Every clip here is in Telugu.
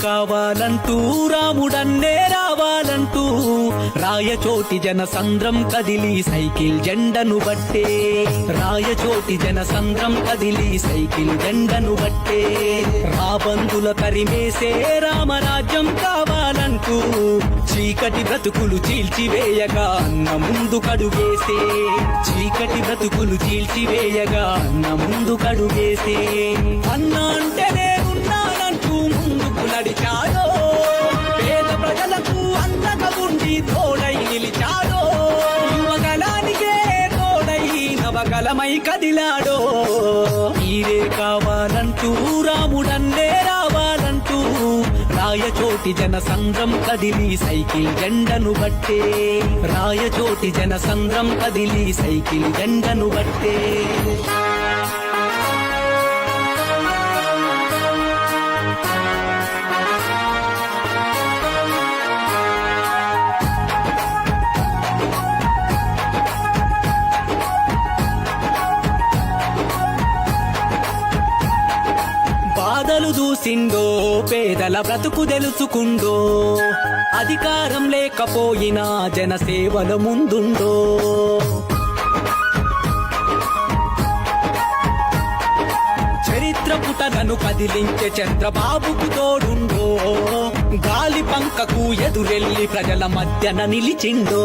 కావాలంటూ రాముడన్నే రావాలంటూ రాయచోటి జనసంద్రం కదిలి సైకిల్ జెండను బట్టే రాయచోటి జనసంద్రం కదిలి సైకిల్ జెండను బట్టే రాబందుల కరిమేసే రామరాజ్యం కావాలంటూ చీకటి బ్రతుకులు చీల్చివేయగా అన్న ముందు కడుగేసే చీకటి బ్రతుకులు చీల్చివేయగా అన్న ముందు కడుగేసే అన్న అంటే నేనున్నానంటూ ముందుకు నడిచాడో పేద ప్రజలకు అన్నగా ఉండి తోడై నిలిచాడో యువగలానికే తోడై నవగలమై కదిలాడో మీరే కావాలంటూ రాముడన్నే రావాలంటూ రాయచోటి జనసంద్రం కదిలి సైకిల్ జెండను బట్టే రాయచోటి జనసంద్రం కదిలి సైకిల్ జెండను బట్టే బాధలు దూసిండో పేదల బ్రతుకు తెలుసుకుండో అధికారం లేకపోయినా జనసేవల ముందుండో చరిత్ర పుటలను కదిలించే చంద్రబాబుకు తోడుండో గాలి పంకకు ఎదురెల్లి ప్రజల మధ్యన నిలిచిండో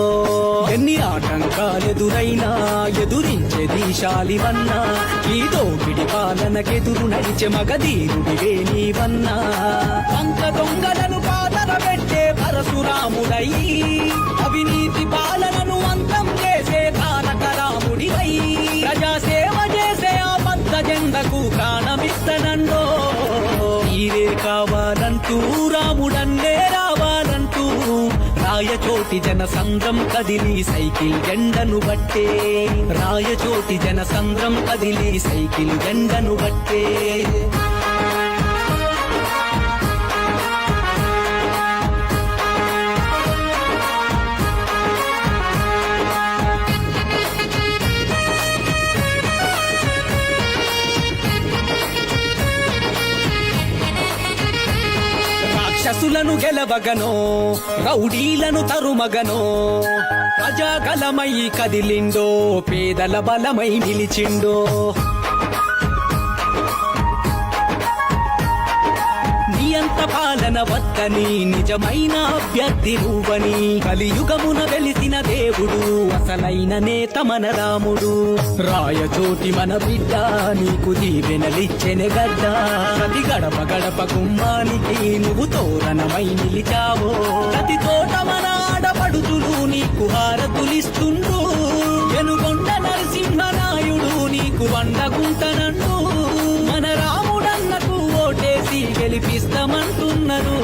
ఎన్ని ఆటంకాలెదురైనా ఎదురించే దీశాలివన్నా ఈ దోపిడి పాలనకెదురు నడిచే మగధీరుడివే నీవన్నా పంక దొంగలను పాతర పెట్టే పరశురాముడై అవినీతి పాలనను అంతం చేసే తారక రాముడివై ప్రజాసేవ చేసే ఆ బద్ద జెండకు ప్రాణమిస్తనండో మీరే కావాలంటూ రాముడన్నే రావాలంటూ రాయచోటి జనసంద్రం కదిలి సైకిల్ జెండను బట్టే రాయచోటి జనసంద్రం కదిలి సైకిల్ జెండను బట్టే రాక్షసులను గెలవగనో రౌడీలను తరుమగనో ప్రజాగలమై కదిలిండో పేదల బలమై నిలిచిండో నియంత పాలన వద్దని నిజమైన అభ్యర్థి నువ్వని కలియుగమున వెలిసిన దేవుడు అసలైన నేత మన రాముడు రాయచోటి మన బిడ్డ నీకు దీవెనలిచ్చెనె గడ్డ ప్రతి గడప గడప గుమ్మానికి నువ్వు తోరణమై నిలిచావో ప్రతి తోట మన ఆడపడుతులు నీకు హారతులిస్తుండ్రు ఎనుగొండ నరసింహనాయుడు నీకు వండగుంటనండు మన రాముడన్నకు ఓటేసి గెలిపిస్తామంటున్నారు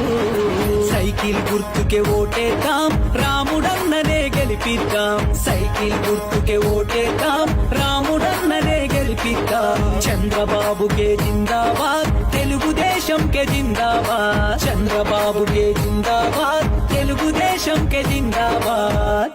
సైకిల్ గుర్తుకే ఓటేద్దాం రాముడన్ననే గెలిపిద్దాం సైకిల్ గుర్తుకే ఓటేద్దాం రాముడన్ననే గెలిపిద్దాం చంద్రబాబుకే జిందాబాద్ తెలుగుదేశంకే జిందాబాద్ చంద్రబాబుకే జిందాబాద్ తెలుగుదేశంకే జిందాబాద్